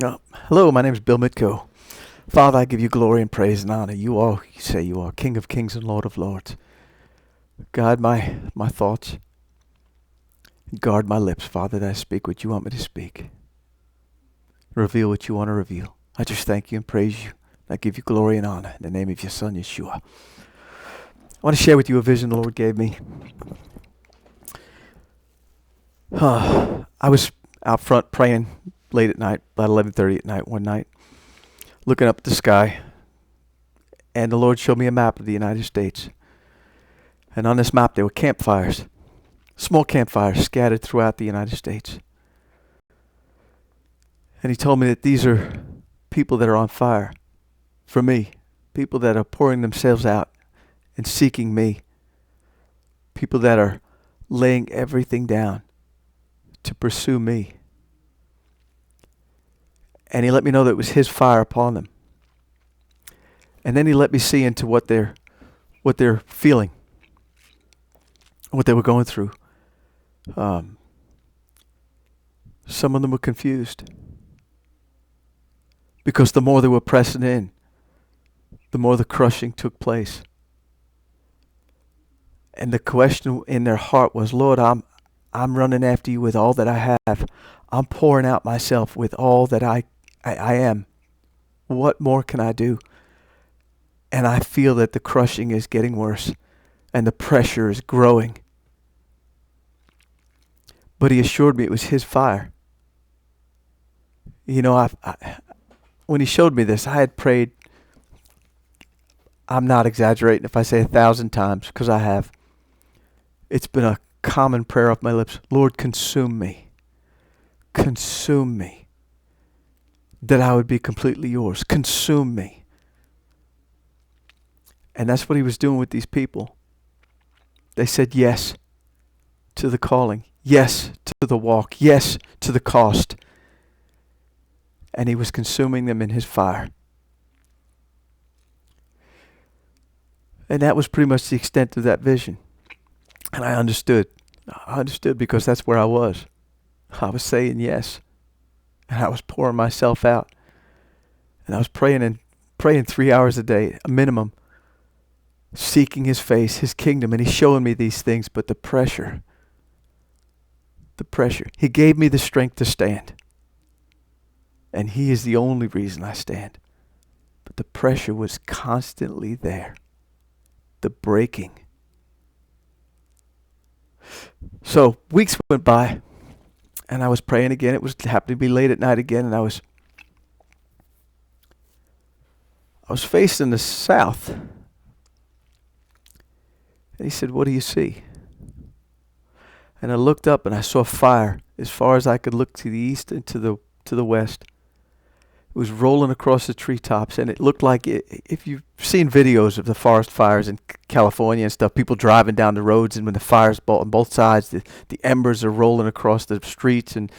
Hello, my name is Bill Mitko. Father, I give you glory and praise and honor. You say you are King of kings and Lord of lords. Guide my thoughts. Guard my lips, Father, that I speak what you want me to speak. Reveal what you want to reveal. I just thank you and praise you. I give you glory and honor in the name of your Son, Yeshua. I want to share with you a vision the Lord gave me. I was out front praying late at night, about 11:30 at night one night, looking up at the sky, and the Lord showed me a map of the United States. And on this map there were campfires, small campfires scattered throughout the United States. And he told me that these are people that are on fire for me, people that are pouring themselves out and seeking me, people that are laying everything down to pursue me. And he let me know that it was his fire upon them. And then he let me see into what they're feeling, what they were going through. Some of them were confused because the more they were pressing in, the more the crushing took place. And the question in their heart was, Lord, I'm running after you with all that I have. I'm pouring out myself with all that I am. What more can I do? And I feel that the crushing is getting worse and the pressure is growing. But he assured me it was his fire. You know, when he showed me this, I had prayed, I'm not exaggerating if I say 1,000 times, because I have. It's been a common prayer off my lips. Lord, consume me. Consume me. That I would be completely yours. Consume me. And that's what he was doing with these people. They said yes to the calling. Yes to the walk. Yes to the cost. And he was consuming them in his fire. And that was pretty much the extent of that vision. And I understood. I understood because that's where I was. I was saying yes. And I was pouring myself out. And I was praying 3 hours a day, a minimum, seeking his face, his kingdom. And he's showing me these things, but the pressure. He gave me the strength to stand. And he is the only reason I stand. But the pressure was constantly there. The breaking. So weeks went by. And I was praying again. It happened to be late at night again, and I was facing the south. And he said, "What do you see?" And I looked up and I saw fire as far as I could look to the east and to the west. It was rolling across the treetops, and it looked like if you've seen videos of the forest fires in California and stuff, people driving down the roads, and when the fire's on both sides, the embers are rolling across the streets and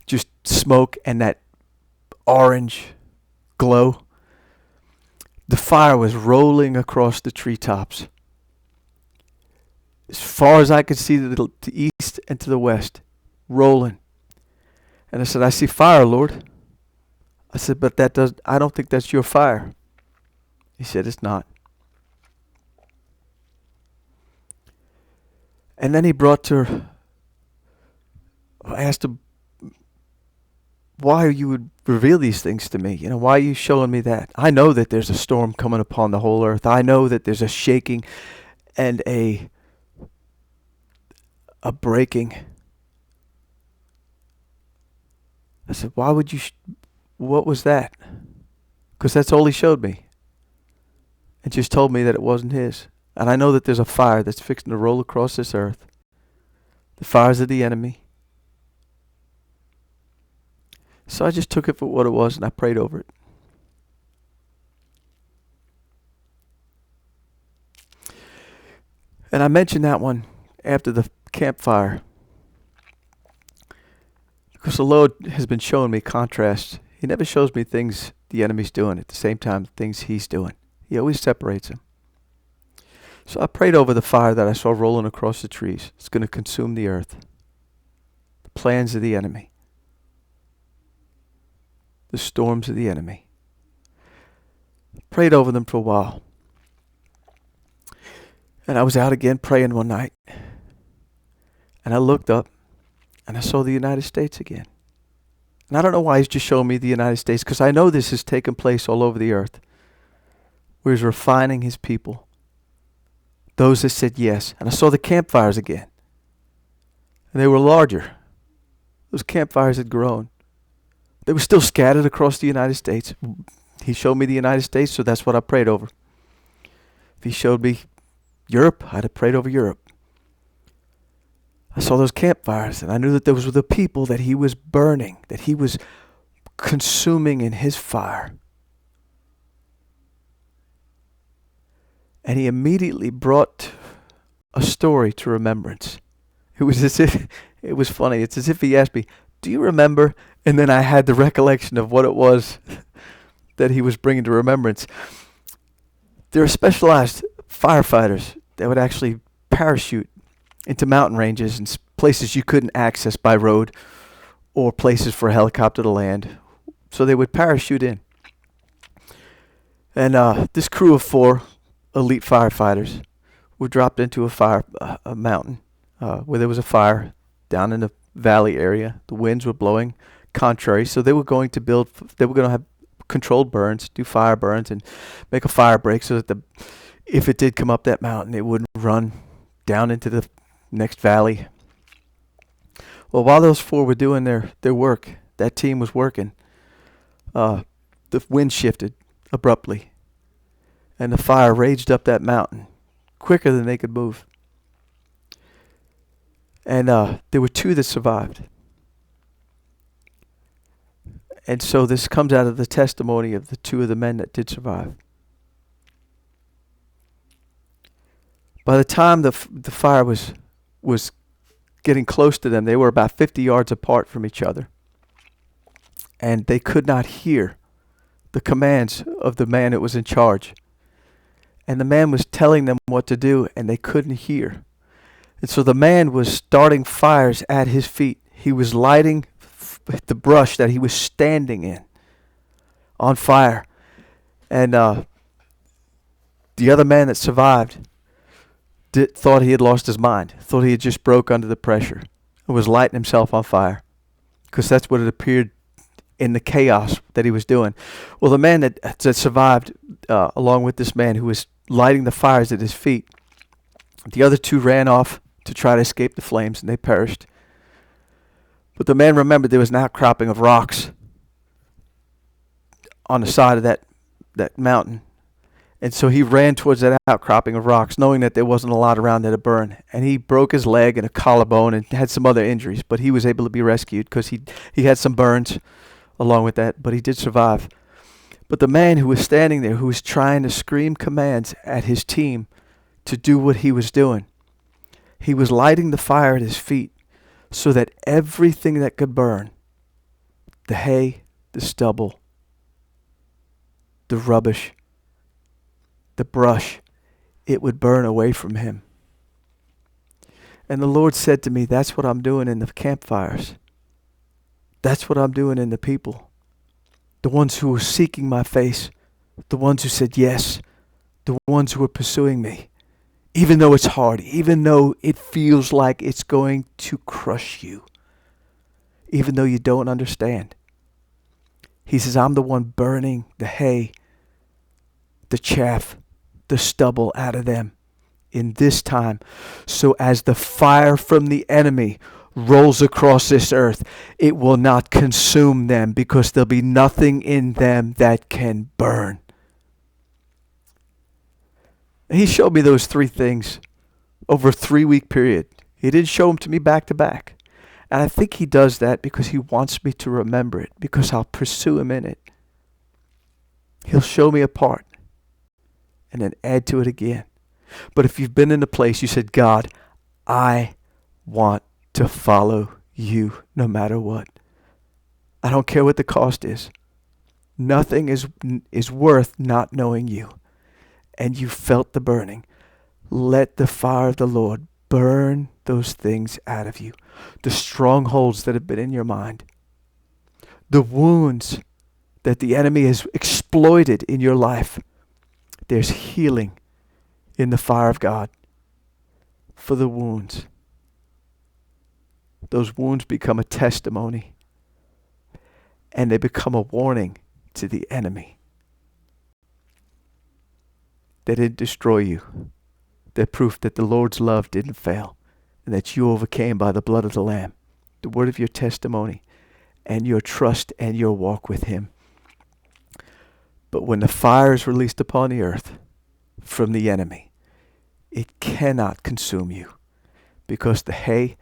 just smoke and that orange glow. The fire was rolling across the treetops. As far as I could see to the east and to the west, rolling. And I said, "I see fire, Lord." I said, "But I don't think that's your fire." He said, "It's not." And then I asked him why you would reveal these things to me. You know, why are you showing me that? I know that there's a storm coming upon the whole earth. I know that there's a shaking and a breaking. I said, "Why would you... what was that?" Because that's all he showed me. And just told me that it wasn't his. And I know that there's a fire that's fixing to roll across this earth. The fires of the enemy. So I just took it for what it was and I prayed over it. And I mentioned that one after the campfire. Because the Lord has been showing me contrasts. He never shows me things the enemy's doing at the same time things he's doing. He always separates them. So I prayed over the fire that I saw rolling across the trees. It's going to consume the earth. The plans of the enemy. the storms of the enemy. Prayed over them for a while. And I was out again praying one night. And I looked up and I saw the United States again. And I don't know why he's just showing me the United States, because I know this has taken place all over the earth, where he's refining his people. Those that said yes. And I saw the campfires again. And they were larger. Those campfires had grown. They were still scattered across the United States. He showed me the United States, so that's what I prayed over. If he showed me Europe, I'd have prayed over Europe. I saw those campfires, and I knew that those were the people that he was burning, that he was consuming in his fire. And he immediately brought a story to remembrance. It was as if, it was funny. It's as if he asked me, do you remember? And then I had the recollection of what it was that he was bringing to remembrance. There are specialized firefighters that would actually parachute into mountain ranges and places you couldn't access by road, or places for a helicopter to land. So they would parachute in. And this crew of 4 elite firefighters were dropped into a mountain where there was a fire down in the valley area. The winds were blowing contrary, so they were going to have controlled burns, do fire burns, and make a fire break so that if it did come up that mountain, it wouldn't run down into the next valley. Well, while those 4 were doing their work, that team was working, the wind shifted abruptly, and the fire raged up that mountain quicker than they could move. And there were 2 that survived. And so this comes out of the testimony of the 2 of the men that did survive. By the time the fire was getting close to them, they were about 50 yards apart from each other. And they could not hear the commands of the man that was in charge. And the man was telling them what to do, and they couldn't hear. And so the man was starting fires at his feet. He was lighting the brush that he was standing in on fire. And the other man that survived thought he had lost his mind, thought he had just broke under the pressure, and was lighting himself on fire, because that's what it appeared in the chaos that he was doing. Well, the man that survived, along with this man who was lighting the fires at his feet, the other 2 ran off to try to escape the flames, and they perished. But the man remembered there was an outcropping of rocks on the side of that mountain. And so he ran towards that outcropping of rocks, knowing that there wasn't a lot around there to burn. And he broke his leg and a collarbone and had some other injuries, but he was able to be rescued because he had some burns along with that, but he did survive. But the man who was standing there, who was trying to scream commands at his team to do what he was doing, he was lighting the fire at his feet so that everything that could burn, the hay, the stubble, the rubbish, the brush, it would burn away from him. And the Lord said to me, that's what I'm doing in the campfires. That's what I'm doing in the people. The ones who were seeking my face, the ones who said yes, the ones who were pursuing me. Even though it's hard, even though it feels like it's going to crush you, even though you don't understand. He says, I'm the one burning the hay, the chaff, the stubble out of them in this time. So as the fire from the enemy rolls across this earth, it will not consume them, because there'll be nothing in them that can burn. He showed me those 3 things over a 3-week period. He didn't show them to me back to back. And I think he does that because he wants me to remember it, because I'll pursue him in it. He'll show me a part and then add to it again. But if you've been in a place, you said, God, I want to follow you no matter what. I don't care what the cost is. Nothing is worth not knowing you. And you felt the burning. Let the fire of the Lord burn those things out of you. The strongholds that have been in your mind. The wounds that the enemy has exploited in your life, there's healing in the fire of God for the wounds. Those wounds become a testimony, and they become a warning to the enemy. They didn't destroy you. They're proof that the Lord's love didn't fail, and that you overcame by the blood of the Lamb, the word of your testimony, and your trust and your walk with Him. But when the fire is released upon the earth from the enemy, it cannot consume you, because the hay,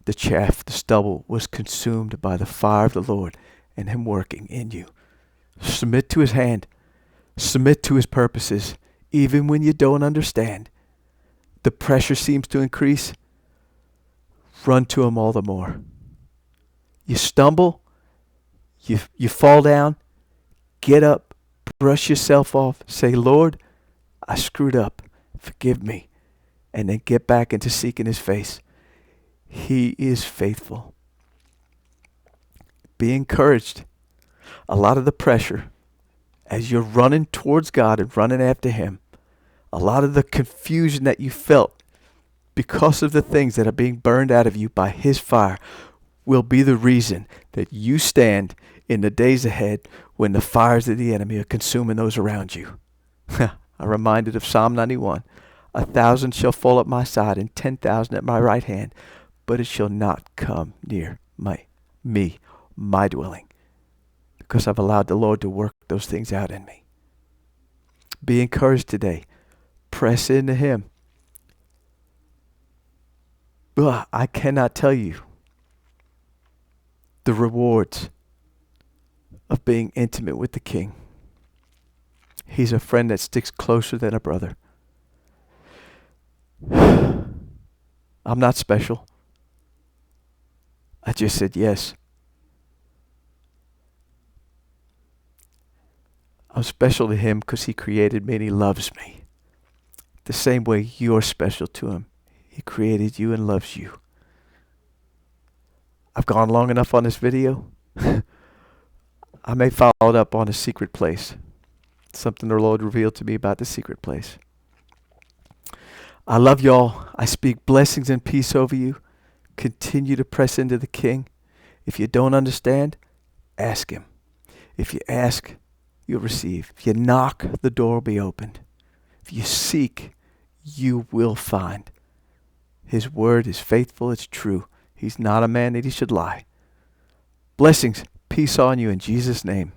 the chaff, the stubble was consumed by the fire of the Lord and Him working in you. Submit to His hand. Submit to His purposes, even when you don't understand. The pressure seems to increase. Run to Him all the more. You stumble, you fall down, get up, brush yourself off, say, Lord, I screwed up, forgive me, and then get back into seeking His face. He is faithful. Be encouraged. A lot of the pressure, as you're running towards God and running after Him, a lot of the confusion that you felt because of the things that are being burned out of you by His fire will be the reason that you stand in the days ahead when the fires of the enemy are consuming those around you. I'm reminded of Psalm 91. 1,000 shall fall at my side and 10,000 at my right hand, but it shall not come near my dwelling, because I've allowed the Lord to work those things out in me. Be encouraged today. Press into Him. I cannot tell you the rewards of being intimate with the King. He's a friend that sticks closer than a brother. I'm not special. I just said yes. I'm special to Him because He created me and He loves me. The same way you're special to Him. He created you and loves you. I've gone long enough on this video. I may follow it up on a secret place. Something the Lord revealed to me about the secret place. I love y'all. I speak blessings and peace over you. Continue to press into the King. If you don't understand, ask Him. If you ask, you'll receive. If you knock, the door will be opened. If you seek, you will find. His word is faithful, it's true. He's not a man that He should lie. Blessings, peace on you in Jesus' name.